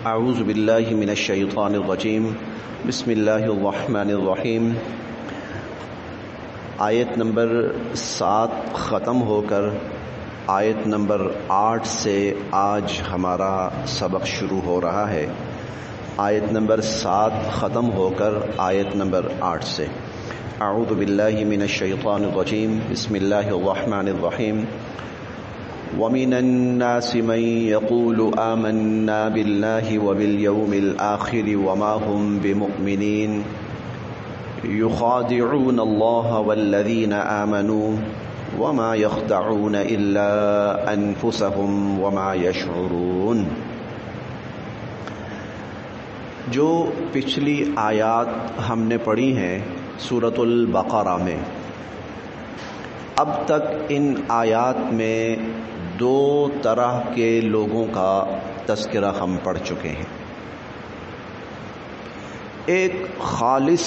اعوذ باللہ من الشیطان الرجیم بسم اللہ الرحمن الرحیم۔ آیت نمبر 7 ختم ہو کر آیت نمبر 8 سے آج ہمارا سبق شروع ہو رہا ہے۔ آیت نمبر 7 ختم ہو کر آیت نمبر 8 سے۔ اعوذ باللہ من الشیطان الرجیم بسم اللہ الرحمن الرحیم۔ وَمِنَ النَّاسِ مَن يَقُولُ آمَنَّا بِاللَّهِ وَبِالْيَوْمِ الْآخِرِ وَمَا هُم بِمُؤْمِنِينَ يُخَادِعُونَ اللَّهَ وَالَّذِينَ آمَنُوا وَمَا يَخْدَعُونَ إِلَّا أَنفُسَهُمْ وَمَا يَشْعُرُونَ۔ جو پچھلی آیات ہم نے پڑھی ہیں سورۃ البقرہ میں، اب تک ان آیات میں 2 طرح کے لوگوں کا تذکرہ ہم پڑھ چکے ہیں۔ ایک خالص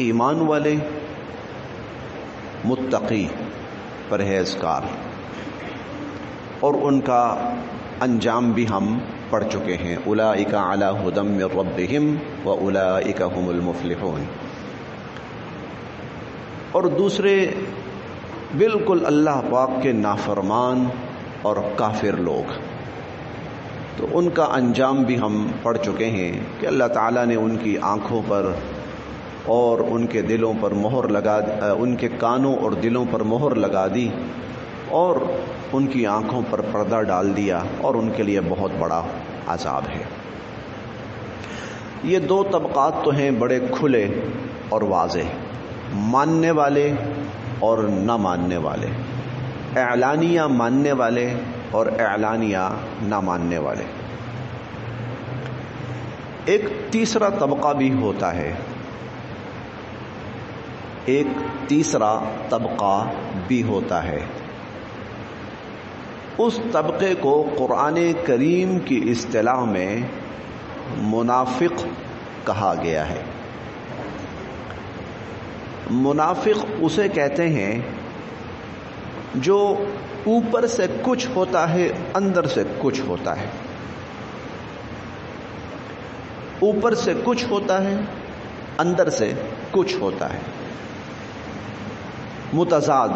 ایمان والے متقی پرہیزگار، اور ان کا انجام بھی ہم پڑھ چکے ہیں۔ اولئک علی ھدی من ربہم واولئک ھم المفلحون۔ اور دوسرے بالکل اللہ پاک کے نافرمان اور کافر لوگ، تو ان کا انجام بھی ہم پڑھ چکے ہیں کہ اللہ تعالیٰ نے ان کی آنکھوں پر اور ان کے دلوں پر مہر لگا، ان کے کانوں اور دلوں پر مہر لگا دی اور ان کی آنکھوں پر پردہ ڈال دیا، اور ان کے لیے بہت بڑا عذاب ہے۔ یہ 2 طبقات تو ہیں بڑے کھلے اور واضح، ماننے والے اور نہ ماننے والے، اعلانیہ ماننے والے اور اعلانیہ نہ ماننے والے۔ ایک تیسرا طبقہ بھی ہوتا ہے، ایک تیسرا طبقہ بھی ہوتا ہے۔ اس طبقے کو قرآن کریم کی اصطلاح میں منافق کہا گیا ہے۔ منافق اسے کہتے ہیں جو اوپر سے کچھ ہوتا ہے، اندر سے کچھ ہوتا ہے۔ اوپر سے کچھ ہوتا ہے، اندر سے کچھ ہوتا ہے، متضاد،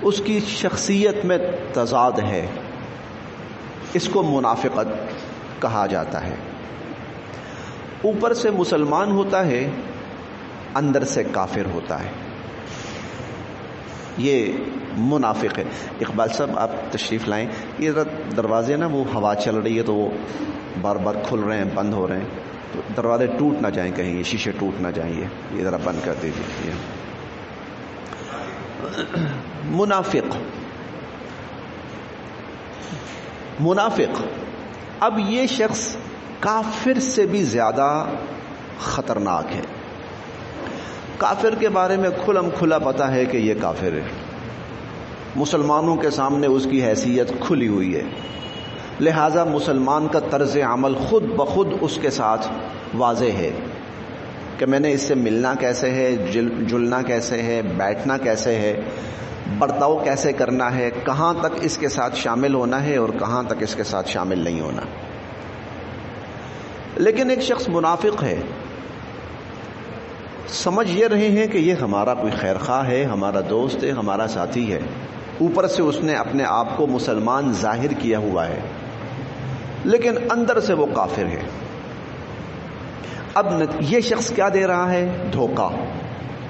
اس کی شخصیت میں تضاد ہے، اس کو منافقت کہا جاتا ہے۔ اوپر سے مسلمان ہوتا ہے، اندر سے کافر ہوتا ہے، یہ منافق ہے۔ اقبال صاحب آپ تشریف لائیں، یہ دروازے نا وہ ہوا چل رہی ہے تو وہ بار بار کھل رہے ہیں، بند ہو رہے ہیں، تو دروازے ٹوٹ نہ جائیں کہیں، یہ شیشے ٹوٹ نہ جائیں، یہ ذرا بند کر دیجیے۔ منافق اب یہ شخص کافر سے بھی زیادہ خطرناک ہے۔ کافر کے بارے میں کھلم کھلا پتہ ہے کہ یہ کافر ہے، مسلمانوں کے سامنے اس کی حیثیت کھلی ہوئی ہے، لہذا مسلمان کا طرز عمل خود بخود اس کے ساتھ واضح ہے کہ میں نے اس سے ملنا کیسے ہے، جلنا کیسے ہے، بیٹھنا کیسے ہے، برتاؤ کیسے کرنا ہے، کہاں تک اس کے ساتھ شامل ہونا ہے اور کہاں تک اس کے ساتھ شامل نہیں ہونا۔ لیکن ایک شخص منافق ہے، سمجھ یہ رہے ہیں کہ یہ ہمارا کوئی خیر خواہ ہے، ہمارا دوست ہے، ہمارا ساتھی ہے، اوپر سے اس نے اپنے آپ کو مسلمان ظاہر کیا ہوا ہے، لیکن اندر سے وہ کافر ہے۔ اب یہ شخص کیا دے رہا ہے؟ دھوکہ،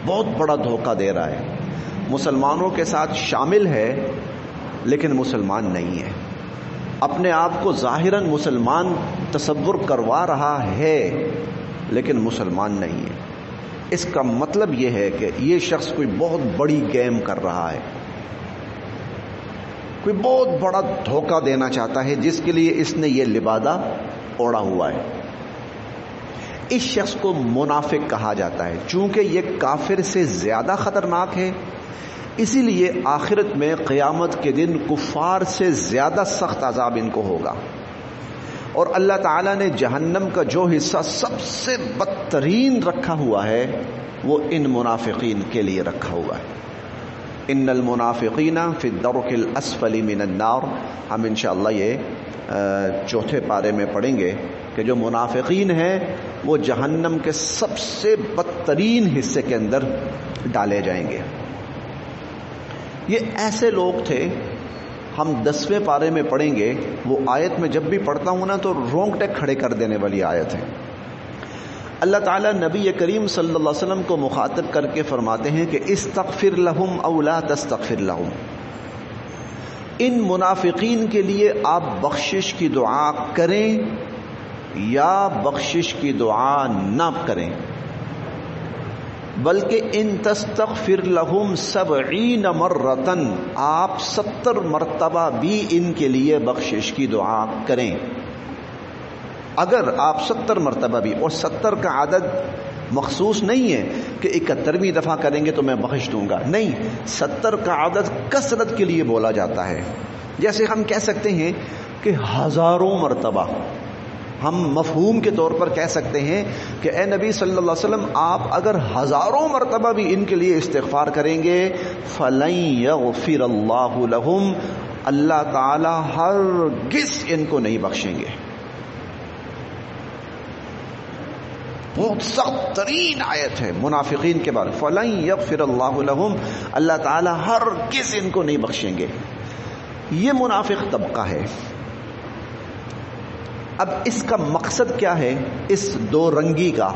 بہت بڑا دھوکہ دے رہا ہے۔ مسلمانوں کے ساتھ شامل ہے لیکن مسلمان نہیں ہے، اپنے آپ کو ظاہراً مسلمان تصور کروا رہا ہے لیکن مسلمان نہیں ہے۔ اس کا مطلب یہ ہے کہ یہ شخص کوئی بہت بڑی گیم کر رہا ہے، کوئی بہت بڑا دھوکہ دینا چاہتا ہے جس کے لیے اس نے یہ لبادہ اوڑھا ہوا ہے۔ اس شخص کو منافق کہا جاتا ہے۔ چونکہ یہ کافر سے زیادہ خطرناک ہے، اسی لیے آخرت میں قیامت کے دن کفار سے زیادہ سخت عذاب ان کو ہوگا، اور اللہ تعالیٰ نے جہنم کا جو حصہ سب سے بدترین رکھا ہوا ہے وہ ان منافقین کے لیے رکھا ہوا ہے۔ ان المنافقین فی الدرک الاسفل من النار. ہم انشاءاللہ یہ چوتھے پارے میں پڑھیں گے کہ جو منافقین ہیں وہ جہنم کے سب سے بدترین حصے کے اندر ڈالے جائیں گے. یہ ایسے لوگ تھے، ہم 10ویں پارے میں پڑھیں گے. وہ آیت میں جب بھی پڑھتا ہوں نا تو رونگٹے کھڑے کر دینے والی آیت ہے. اللہ تعالیٰ نبی کریم صلی اللہ علیہ وسلم کو مخاطب کر کے فرماتے ہیں کہ استغفر لہم او لا تستغفر لہم. ان منافقین کے لیے آپ بخشش کی دعا کریں یا بخشش کی دعا نہ کریں، بلکہ ان تستغفر لہم 70 مرتن، آپ 70 مرتبہ بھی ان کے لیے بخشش کی دعا کریں. اگر آپ 70 مرتبہ بھی، اور 70 کا عدد مخصوص نہیں ہے کہ 71ویں دفعہ کریں گے تو میں بخش دوں گا، نہیں، 70 کا عدد کثرت کے لیے بولا جاتا ہے. جیسے ہم کہہ سکتے ہیں کہ ہزاروں مرتبہ، ہم مفہوم کے طور پر کہہ سکتے ہیں کہ اے نبی صلی اللہ علیہ وسلم آپ اگر ہزاروں مرتبہ بھی ان کے لیے استغفار کریں گے فَلَن يَغْفِرَ اللَّهُ لَهُمْ، اللہ تعالی ہرگز ان کو نہیں بخشیں گے. بہت سخت ترین آیت ہے منافقین کے بارے. فَلَن يَغْفِرَ اللَّهُ لَهُمْ، اللہ تعالی ہرگز ان کو نہیں بخشیں گے. یہ منافق طبقہ ہے. اب اس کا مقصد کیا ہے؟ اس دو رنگی کا،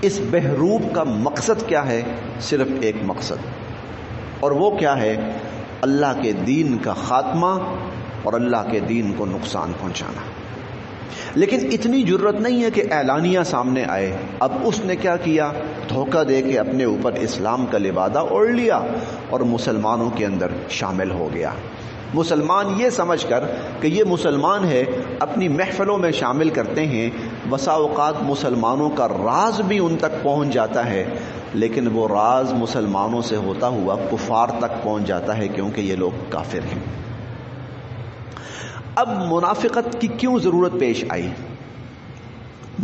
اس بہروب کا مقصد کیا ہے؟ صرف ایک مقصد، اور وہ کیا ہے؟ اللہ کے دین کا خاتمہ اور اللہ کے دین کو نقصان پہنچانا. لیکن اتنی جرت نہیں ہے کہ اعلانیہ سامنے آئے. اب اس نے کیا کیا؟ دھوکہ دے کے اپنے اوپر اسلام کا لبادہ اوڑھ لیا اور مسلمانوں کے اندر شامل ہو گیا. مسلمان یہ سمجھ کر کہ یہ مسلمان ہے اپنی محفلوں میں شامل کرتے ہیں. بسا اوقات مسلمانوں کا راز بھی ان تک پہنچ جاتا ہے، لیکن وہ راز مسلمانوں سے ہوتا ہوا کفار تک پہنچ جاتا ہے، کیونکہ یہ لوگ کافر ہیں. اب منافقت کی کیوں ضرورت پیش آئی؟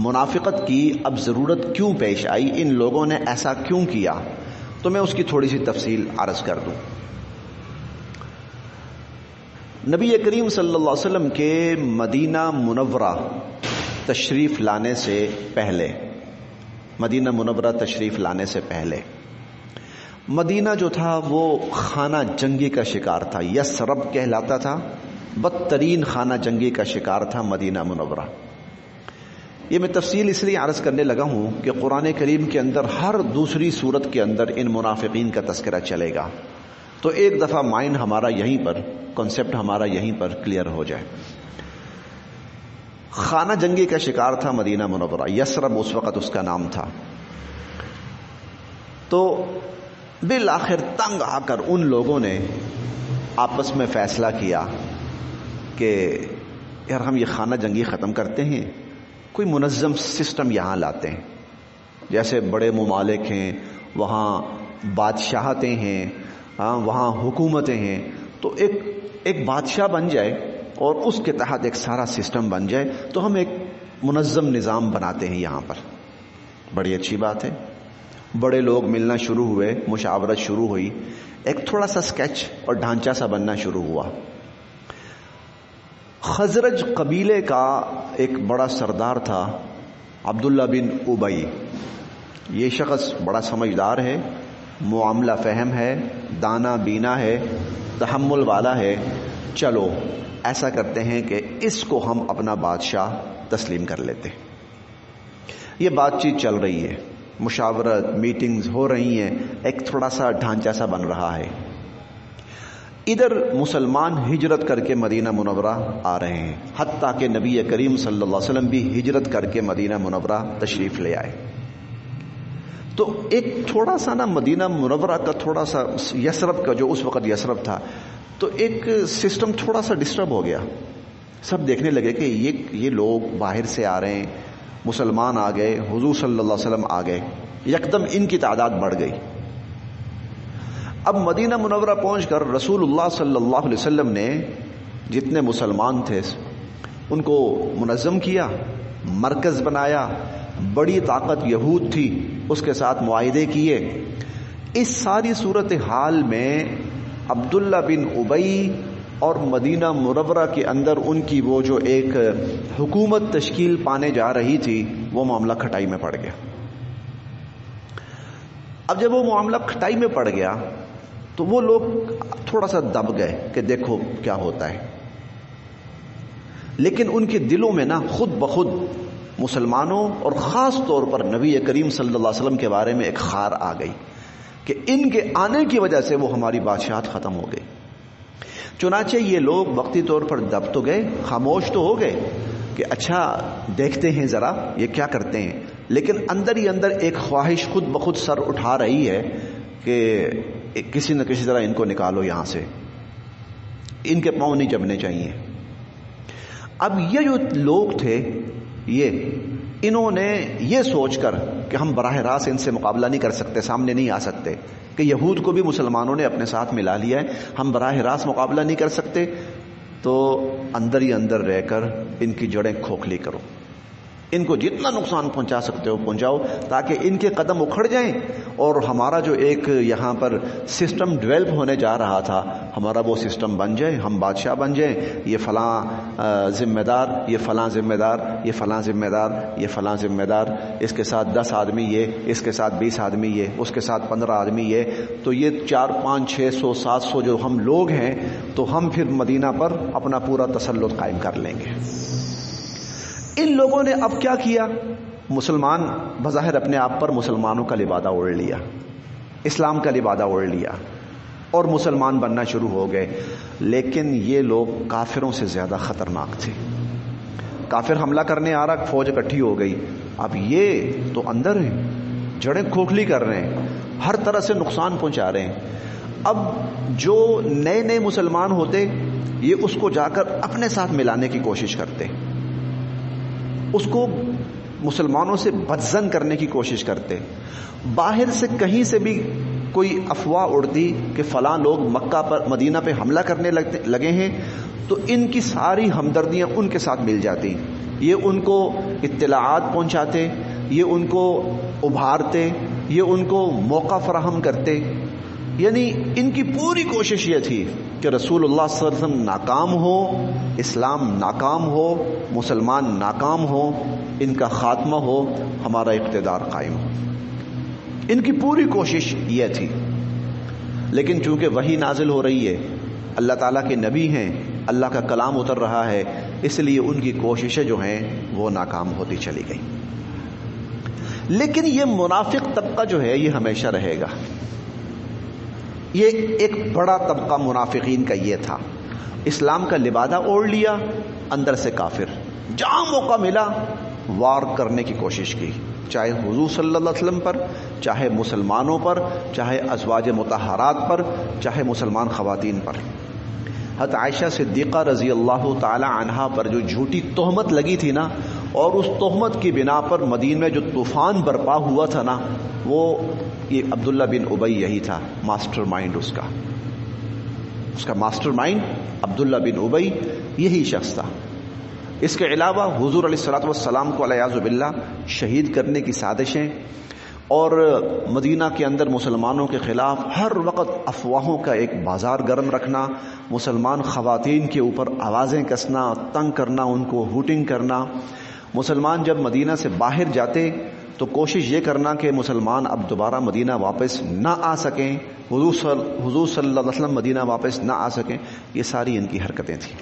منافقت کی اب ضرورت کیوں پیش آئی؟ ان لوگوں نے ایسا کیوں کیا؟ تو میں اس کی تھوڑی سی تفصیل عرض کر دوں. نبی کریم صلی اللہ علیہ وسلم کے مدینہ منورہ تشریف لانے سے پہلے، مدینہ منورہ تشریف لانے سے پہلے مدینہ جو تھا وہ خانہ جنگی کا شکار تھا. یثرب کہلاتا تھا، بدترین خانہ جنگی کا شکار تھا مدینہ منورہ. یہ میں تفصیل اس لیے عرض کرنے لگا ہوں کہ قرآن کریم کے اندر ہر دوسری سورت کے اندر ان منافقین کا تذکرہ چلے گا، تو ایک دفعہ مائنڈ ہمارا یہیں پر، کنسپٹ ہمارا یہیں پر کلیئر ہو جائے. خانہ جنگی کا شکار تھا مدینہ منورہ، یثرب اس وقت اس کا نام تھا. تو بالآخر تنگ آ کر ان لوگوں نے آپس میں فیصلہ کیا کہ یار ہم یہ خانہ جنگی ختم کرتے ہیں، کوئی منظم سسٹم یہاں لاتے ہیں. جیسے بڑے ممالک ہیں وہاں بادشاہتیں ہیں، وہاں حکومتیں ہیں، تو ایک بادشاہ بن جائے اور اس کے تحت ایک سارا سسٹم بن جائے، تو ہم ایک منظم نظام بناتے ہیں یہاں پر. بڑی اچھی بات ہے. بڑے لوگ ملنا شروع ہوئے، مشاورت شروع ہوئی، ایک تھوڑا سا سکیچ اور ڈھانچہ سا بننا شروع ہوا. خزرج قبیلے کا ایک بڑا سردار تھا عبداللہ بن ابی. یہ شخص بڑا سمجھدار ہے، معاملہ فہم ہے، دانا بینا ہے، تحمل والا ہے. چلو ایسا کرتے ہیں کہ اس کو ہم اپنا بادشاہ تسلیم کر لیتے. یہ بات چیت چل رہی ہے، مشاورت، میٹنگز ہو رہی ہیں، ایک تھوڑا سا ڈھانچہ سا بن رہا ہے. ادھر مسلمان ہجرت کر کے مدینہ منورہ آ رہے ہیں، حتیٰ کہ نبی کریم صلی اللہ علیہ وسلم بھی ہجرت کر کے مدینہ منورہ تشریف لے آئے. تو ایک تھوڑا سا نا مدینہ منورہ کا تھوڑا سا یثرب کا، جو اس وقت یثرب تھا، تو ایک سسٹم تھوڑا سا ڈسٹرب ہو گیا. سب دیکھنے لگے کہ یہ لوگ باہر سے آ رہے ہیں، مسلمان آ گئے، حضور صلی اللہ علیہ وسلم آ گئے، یکدم ان کی تعداد بڑھ گئی. اب مدینہ منورہ پہنچ کر رسول اللہ صلی اللہ علیہ وسلم نے جتنے مسلمان تھے ان کو منظم کیا، مرکز بنایا. بڑی طاقت یہود تھی، اس کے ساتھ معاہدے کیے. اس ساری صورت حال میں عبداللہ بن ابی اور مدینہ منورہ کے اندر ان کی وہ جو ایک حکومت تشکیل پانے جا رہی تھی، وہ معاملہ کھٹائی میں پڑ گیا۔ اب جب وہ معاملہ کھٹائی میں پڑ گیا تو وہ لوگ تھوڑا سا دب گئے کہ دیکھو کیا ہوتا ہے، لیکن ان کے دلوں میں نا خود بخود مسلمانوں اور خاص طور پر نبی کریم صلی اللہ علیہ وسلم کے بارے میں ایک خار آ گئی کہ ان کے آنے کی وجہ سے وہ ہماری بادشاہت ختم ہو گئی۔ چنانچہ یہ لوگ وقتی طور پر دب تو گئے، خاموش تو ہو گئے کہ اچھا دیکھتے ہیں ذرا یہ کیا کرتے ہیں، لیکن اندر ہی اندر ایک خواہش خود بخود سر اٹھا رہی ہے کہ کسی نہ کسی طرح ان کو نکالو یہاں سے، ان کے پاؤں نہیں جمنے چاہیے۔ اب یہ جو لوگ تھے انہوں نے یہ سوچ کر کہ ہم براہ راست ان سے مقابلہ نہیں کر سکتے، سامنے نہیں آ سکتے، کہ یہود کو بھی مسلمانوں نے اپنے ساتھ ملا لیا ہے، ہم براہ راست مقابلہ نہیں کر سکتے، تو اندر ہی اندر رہ کر ان کی جڑیں کھوکھلی کرو، ان کو جتنا نقصان پہنچا سکتے ہو پہنچاؤ، تاکہ ان کے قدم اکھڑ جائیں اور ہمارا جو ایک یہاں پر سسٹم ڈیولپ ہونے جا رہا تھا ہمارا وہ سسٹم بن جائے، ہم بادشاہ بن جائیں، یہ فلاں ذمہ دار، یہ فلاں ذمہ دار، یہ فلاں ذمہ دار، یہ فلاں ذمہ دار، اس کے ساتھ 10 آدمی یہ، اس کے ساتھ 20 آدمی یہ، اس کے ساتھ 15 آدمی یہ، تو یہ 4 5 600 700 جو ہم لوگ ہیں تو ہم پھر مدینہ پر اپنا پورا تسلط قائم کر لیں گے۔ ان لوگوں نے اب کیا کیا؟ مسلمان بظاہر اپنے آپ پر مسلمانوں کا لبادہ اوڑھ لیا، اسلام کا لبادہ اوڑھ لیا اور مسلمان بننا شروع ہو گئے، لیکن یہ لوگ کافروں سے زیادہ خطرناک تھے۔ کافر حملہ کرنے آ رہا، فوج اکٹھی ہو گئی، اب یہ تو اندر ہیں، جڑیں کھوکھلی کر رہے ہیں، ہر طرح سے نقصان پہنچا رہے ہیں۔ اب جو نئے نئے مسلمان ہوتے یہ اس کو جا کر اپنے ساتھ ملانے کی کوشش کرتے، اس کو مسلمانوں سے بدظن کرنے کی کوشش کرتے، باہر سے کہیں سے بھی کوئی افواہ اڑتی کہ فلاں لوگ مکہ پر مدینہ پہ حملہ کرنے لگے ہیں، تو ان کی ساری ہمدردیاں ان کے ساتھ مل جاتی، یہ ان کو اطلاعات پہنچاتے، یہ ان کو ابھارتے، یہ ان کو موقع فراہم کرتے، یعنی ان کی پوری کوشش یہ تھی کہ رسول اللہ صلی اللہ علیہ وسلم ناکام ہو، اسلام ناکام ہو، مسلمان ناکام ہو، ان کا خاتمہ ہو، ہمارا اقتدار قائم ہو۔ ان کی پوری کوشش یہ تھی، لیکن چونکہ وحی نازل ہو رہی ہے، اللہ تعالیٰ کے نبی ہیں، اللہ کا کلام اتر رہا ہے، اس لیے ان کی کوششیں جو ہیں وہ ناکام ہوتی چلی گئی۔ لیکن یہ منافق طبقہ جو ہے یہ ہمیشہ رہے گا، یہ ایک بڑا طبقہ منافقین کا یہ تھا، اسلام کا لبادہ اوڑھ لیا، اندر سے کافر، جہاں موقع ملا وار کرنے کی کوشش کی، چاہے حضور صلی اللہ علیہ وسلم پر، چاہے مسلمانوں پر، چاہے ازواج مطہرات پر، چاہے مسلمان خواتین پر۔ حضرت عائشہ صدیقہ رضی اللہ تعالی عنہا پر جو جھوٹی تہمت لگی تھی نا، اور اس تہمت کی بنا پر مدینہ میں جو طوفان برپا ہوا تھا نا، وہ یہ عبداللہ بن ابی یہی تھا ماسٹر مائنڈ، اس کا ماسٹر مائنڈ عبداللہ بن ابی یہی شخص تھا۔ اس کے علاوہ حضور علیہ الصلوۃ والسلام کو والعیاذ باللہ شہید کرنے کی سازشیں، اور مدینہ کے اندر مسلمانوں کے خلاف ہر وقت افواہوں کا ایک بازار گرم رکھنا، مسلمان خواتین کے اوپر آوازیں کسنا، تنگ کرنا، ان کو ہوٹنگ کرنا۔ مسلمان جب مدینہ سے باہر جاتے تو کوشش یہ کرنا کہ مسلمان اب دوبارہ مدینہ واپس نہ آ سکیں، حضور صلی اللہ علیہ وسلم مدینہ واپس نہ آ سکیں، یہ ساری ان کی حرکتیں تھیں۔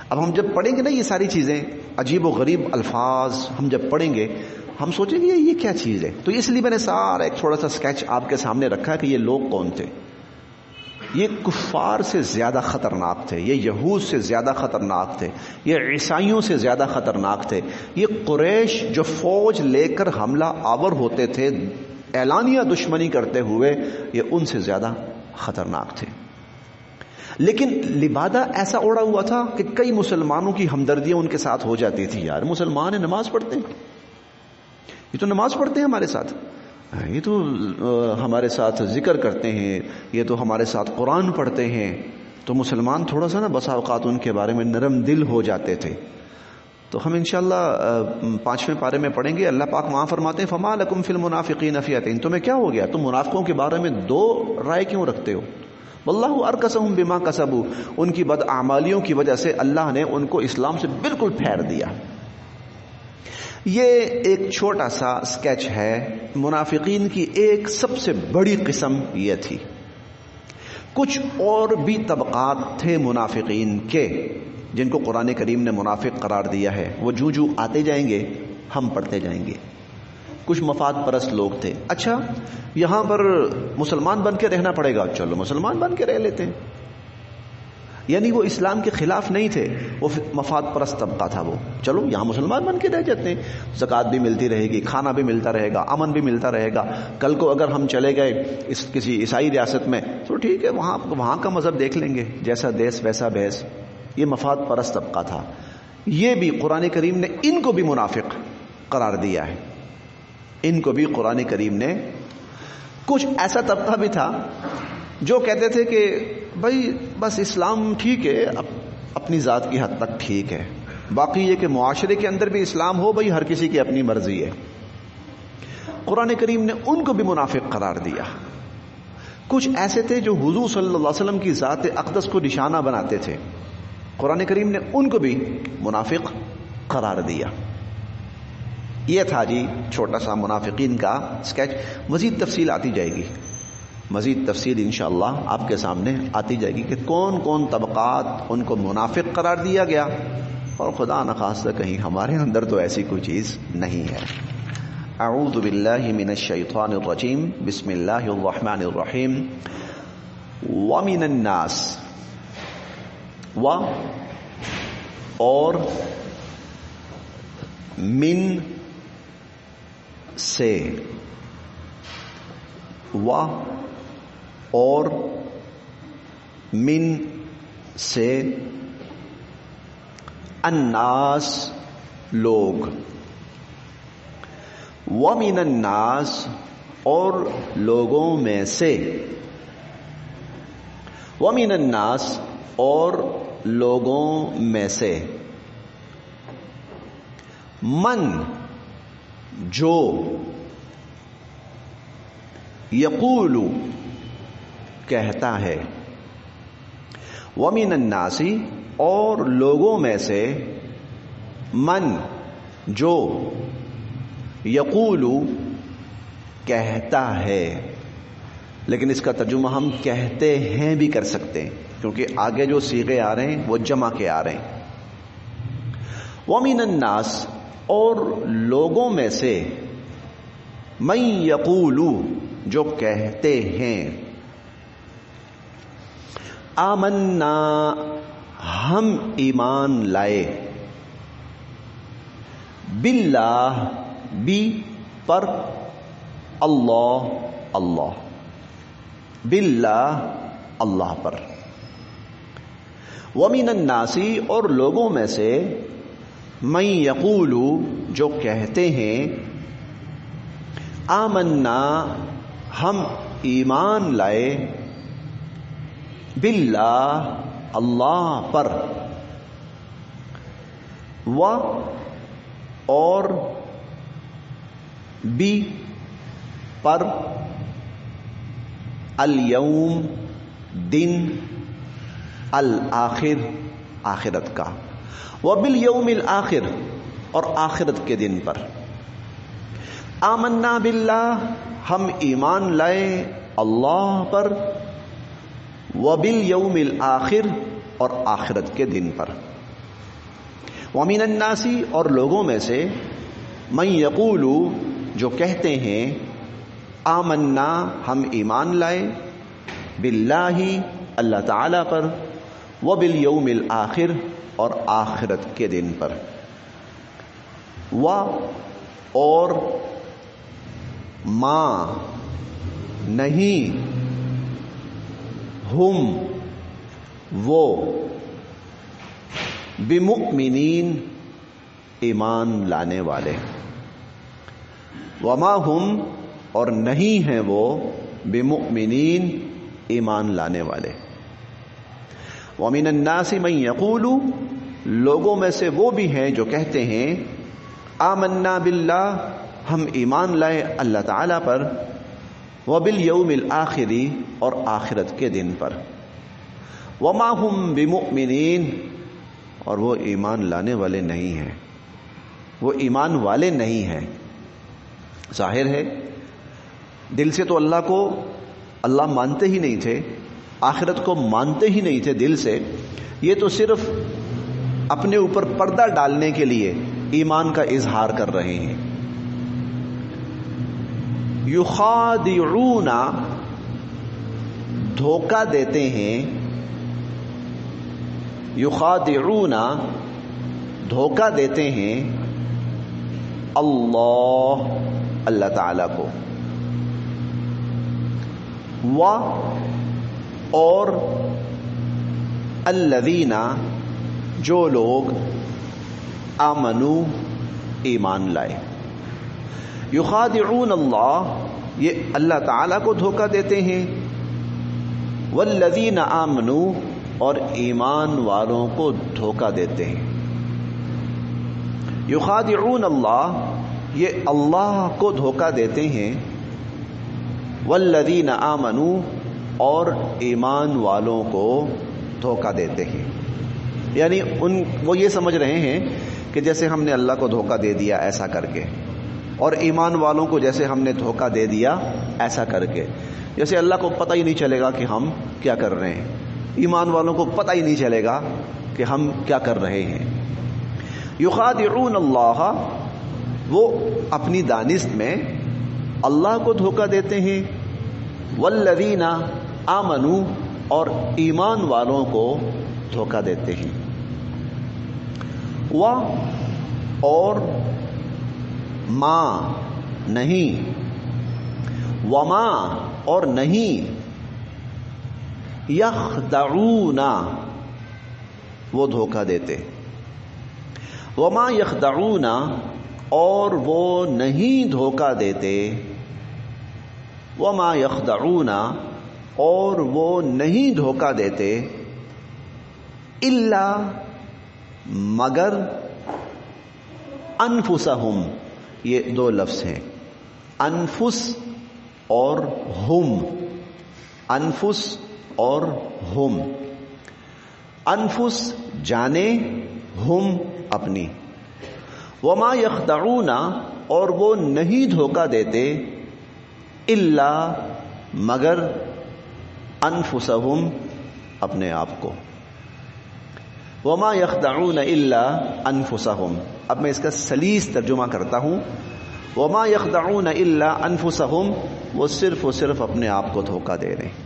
اب ہم جب پڑھیں گے نا یہ ساری چیزیں، عجیب و غریب الفاظ ہم جب پڑھیں گے ہم سوچیں گے یہ کیا چیز ہے، تو اس لیے میں نے سارا ایک تھوڑا سا سکیچ آپ کے سامنے رکھا کہ یہ لوگ کون تھے۔ یہ کفار سے زیادہ خطرناک تھے، یہ یہود سے زیادہ خطرناک تھے، یہ عیسائیوں سے زیادہ خطرناک تھے، یہ قریش جو فوج لے کر حملہ آور ہوتے تھے اعلانیہ دشمنی کرتے ہوئے، یہ ان سے زیادہ خطرناک تھے۔ لیکن لبادہ ایسا اوڑا ہوا تھا کہ کئی مسلمانوں کی ہمدردیاں ان کے ساتھ ہو جاتی تھی، یار مسلمان ہیں، نماز پڑھتے ہیں، یہ تو نماز پڑھتے ہیں ہمارے ساتھ، یہ تو ہمارے ساتھ ذکر کرتے ہیں، یہ تو ہمارے ساتھ قرآن پڑھتے ہیں، تو مسلمان تھوڑا سا نا بسا اوقات ان کے بارے میں نرم دل ہو جاتے تھے۔ تو ہم انشاءاللہ 5ویں پارے میں پڑھیں گے. اللہ پاک وہاں فرماتے ہیں فما لکم فی المنافقین فئتین، تمہیں کیا ہو گیا، تم منافقوں کے بارے میں 2 رائے کیوں رکھتے ہو؟ واللہ ارکسہم بما کسبوا، ان کی بد اعمالیوں کی وجہ سے اللہ نے ان کو اسلام سے بالکل پھیر دیا. یہ ایک چھوٹا سا سکیچ ہے. منافقین کی ایک سب سے بڑی قسم یہ تھی. کچھ اور بھی طبقات تھے منافقین کے جن کو قرآن کریم نے منافق قرار دیا ہے. وہ جو آتے جائیں گے ہم پڑھتے جائیں گے. کچھ مفاد پرست لوگ تھے. اچھا یہاں پر مسلمان بن کے رہنا پڑے گا، چلو مسلمان بن کے رہ لیتے ہیں. یعنی وہ اسلام کے خلاف نہیں تھے، وہ مفاد پرست طبقہ تھا. وہ چلو یہاں مسلمان بن کے رہ جاتے ہیں، زکوٰۃ بھی ملتی رہے گی، کھانا بھی ملتا رہے گا، امن بھی ملتا رہے گا. کل کو اگر ہم چلے گئے کسی عیسائی ریاست میں تو ٹھیک ہے، وہاں کا مذہب دیکھ لیں گے، جیسا دیس ویسا بھیس. یہ مفاد پرست طبقہ تھا. یہ بھی قرآن کریم نے ان کو بھی منافق قرار دیا ہے. ان کو بھی قرآن کریم نے. کچھ ایسا طبقہ بھی تھا جو کہتے تھے کہ بھائی بس اسلام ٹھیک ہے، اپنی ذات کی حد تک ٹھیک ہے، باقی یہ کہ معاشرے کے اندر بھی اسلام ہو، بھائی ہر کسی کی اپنی مرضی ہے. قرآن کریم نے ان کو بھی منافق قرار دیا. کچھ ایسے تھے جو حضور صلی اللہ علیہ وسلم کی ذات اقدس کو نشانہ بناتے تھے. قرآن کریم نے ان کو بھی منافق قرار دیا. یہ تھا جی چھوٹا سا منافقین کا سکیچ. مزید تفصیل آتی جائے گی، مزید تفصیل انشاءاللہ آپ کے سامنے آتی جائے گی کہ کون کون طبقات ان کو منافق قرار دیا گیا. اور خدا نخواستہ کہیں ہمارے اندر تو ایسی کوئی چیز نہیں ہے. اعوذ باللہ من الشیطان الرجیم، بسم اللہ الرحمن الرحیم. ومن الناس، و اور من سے، و اور من سے، الناس لوگ، ومن الناس اور لوگوں میں سے، ومن الناس اور لوگوں میں سے، من جو، یقول کہتا ہے، ومن الناس اور لوگوں میں سے، من جو، یقول کہتا ہے. لیکن اس کا ترجمہ ہم کہتے ہیں بھی کر سکتے ہیں کیونکہ آگے جو صیغے آ رہے ہیں وہ جمع کے آ رہے ہیں. وَمِنَ النَّاسِ اور لوگوں میں سے، مَن یقول جو کہتے ہیں، آمنا ہم ایمان لائے، باللہ بھی پر، اللہ اللہ، باللہ اللہ پر. وَمِنَ النَّاسِ اور لوگوں میں سے، مَن یقول جو کہتے ہیں، آمنا ہم ایمان لائے، باللہ اللہ پر، و اور بھی پر، الیوم دن، الآخر آخرت کا، وبالیوم الآخر اور آخرت کے دن پر. آمنا باللہ ہم ایمان لائے اللہ پر، وبالیوم الآخر اور آخرت کے دن پر. ومن الناس اور لوگوں میں سے، من یقول جو کہتے ہیں، آمنا ہم ایمان لائے، باللہ اللہ تعالی پر، وبالیوم الآخر اور آخرت کے دن پر. و اور ما نہیں، ہم وہ، بمؤمنین ایمان لانے والے، وما ہم اور نہیں ہیں وہ، بمؤمنین ایمان لانے والے. ومن الناس من یقول لوگوں میں سے وہ بھی ہیں جو کہتے ہیں آمنا باللہ، ہم ایمان لائے اللہ تعالی پر، وبالیوم الآخر، اور آخرت کے دن پر، وما ہم بمؤمنین، اور وہ ایمان لانے والے نہیں ہیں، وہ ایمان والے نہیں ہیں۔ ظاہر ہے دل سے تو اللہ کو اللہ مانتے ہی نہیں تھے، آخرت کو مانتے ہی نہیں تھے دل سے، یہ تو صرف اپنے اوپر پردہ ڈالنے کے لیے ایمان کا اظہار کر رہے ہیں۔ یخادعون، دھوکہ دیتے ہیں، یخادعون، دھوکہ دیتے ہیں اللہ تعالی کو، اور الذین، جو لوگ آمنو، ایمان لائے۔ یخادعون اللہ، یہ اللہ تعالی کو دھوکہ دیتے ہیں، والذین آمنو، اور ایمان والوں کو دھوکہ دیتے ہیں۔ یخادعون اللہ، یہ اللہ کو دھوکہ دیتے ہیں، والذین آمنو، اور ایمان والوں کو دھوکہ دیتے ہیں۔ یعنی وہ یہ سمجھ رہے ہیں کہ جیسے ہم نے اللہ کو دھوکہ دے دیا ایسا کر کے، اور ایمان والوں کو جیسے ہم نے دھوکہ دے دیا ایسا کر کے، جیسے اللہ کو پتہ ہی نہیں چلے گا کہ ہم کیا کر رہے ہیں، ایمان والوں کو پتہ ہی نہیں چلے گا کہ ہم کیا کر رہے ہیں۔ یخادعون اللہ، وہ اپنی دانست میں اللہ کو دھوکہ دیتے ہیں، والذین آمنو، اور ایمان والوں کو دھوکہ دیتے ہیں، اور ما، نہیں، وما، اور نہیں، یخدعون، وہ دھوکہ دیتے، وما یخدعون، اور وہ نہیں دھوکہ دیتے، وما یخدعون، اور وہ نہیں دھوکہ دیتے، الا، مگر، انفسہم، یہ دو لفظ ہیں، انفس اور ہم، انفس اور ہم، انفس جانے، ہم اپنی، وما یخدعون، اور وہ نہیں دھوکہ دیتے، الا، مگر، انفسہم، اپنے آپ کو، وما یخدعون الا انفسہم۔ اب میں اس کا سلیس ترجمہ کرتا ہوں، وما یخدعون الا انفسہم، وہ صرف اپنے آپ کو دھوکہ دے رہے ہیں،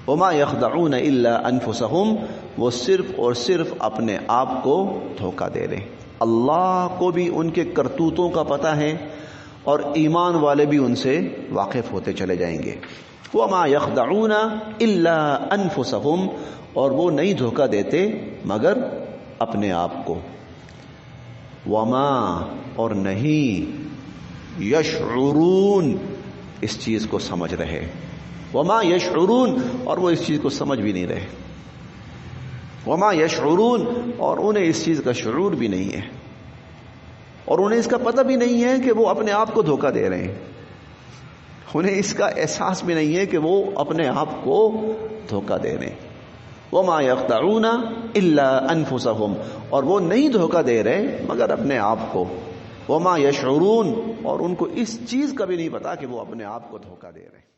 وما یخدعون الا انفسہم، وہ صرف اپنے آپ کو دھوکہ دے رہے ہیں۔ اللہ کو بھی ان کے کرتوتوں کا پتہ ہے، اور ایمان والے بھی ان سے واقف ہوتے چلے جائیں گے۔ وما یخدعون الا انفسہم، اور وہ نہیں دھوکہ دیتے مگر اپنے آپ کو، وما، اور نہیں، یشعرون، اس چیز کو سمجھ رہے، وما یشعرون، اور وہ اس چیز کو سمجھ بھی نہیں رہے، وما یشعرون، اور انہیں اس چیز کا شعور بھی نہیں ہے، اور انہیں اس کا پتہ بھی نہیں ہے کہ وہ اپنے آپ کو دھوکہ دے رہے ہیں، انہیں اس کا احساس بھی نہیں ہے کہ وہ اپنے آپ کو دھوکہ دے رہے ہیں۔ وما یخدعون الا انفسہم، اور وہ نہیں دھوکہ دے رہے مگر اپنے آپ کو، وما یشعرون، اور ان کو اس چیز کا بھی نہیں پتا کہ وہ اپنے آپ کو دھوکہ دے رہے ہیں۔